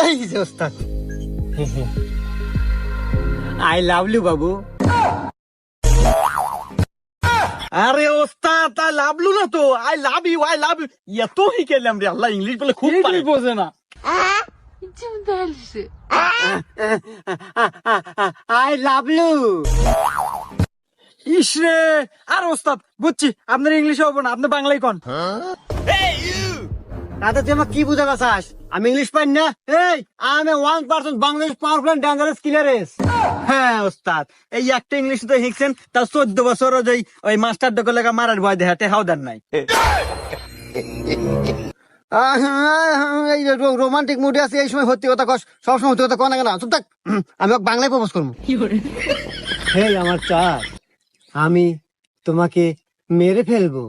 এই যে ওস্তাদ, আই লাভ ইউ বাবু। আরে ওস্তাদ, আই লাভ ইউ না তো, I love you, I love you. এত শিখাইলাম রে আল্লাহ, ইংলিশ বলে খুব পারে। বোঝে না। I love you. ইসরে, আর ওস্তাদ বুঝছি আপনার ইংলিশে হবো না, আপনি বাংলায় কন। দাদা তুই আমার কি বুঝাবা চাস? আমি ইংলিশ পাই না। এই আমি 1% বাংলাদেশ পাওয়ারফুল এন্ড ডেঞ্জারাস কিলারেস। হ্যাঁ ওস্তাদ, এই একটা ইংলিশ তো শিখছেন, তার 14 বছর ওই মাস্টার দোকান লেগা মারার ভয় দেখাতে হাওদার নাই। এই রোমান্টিক মুডে আছে, এই সময় সত্যি কথা কস, সবসময় সত্যি কথা কন না কেন? চুপ থাক, আমি ওকে বাংলায় প্রপোজ করবো। হেই আমার চার, আমি তোমাকে মেরে ফেলবো।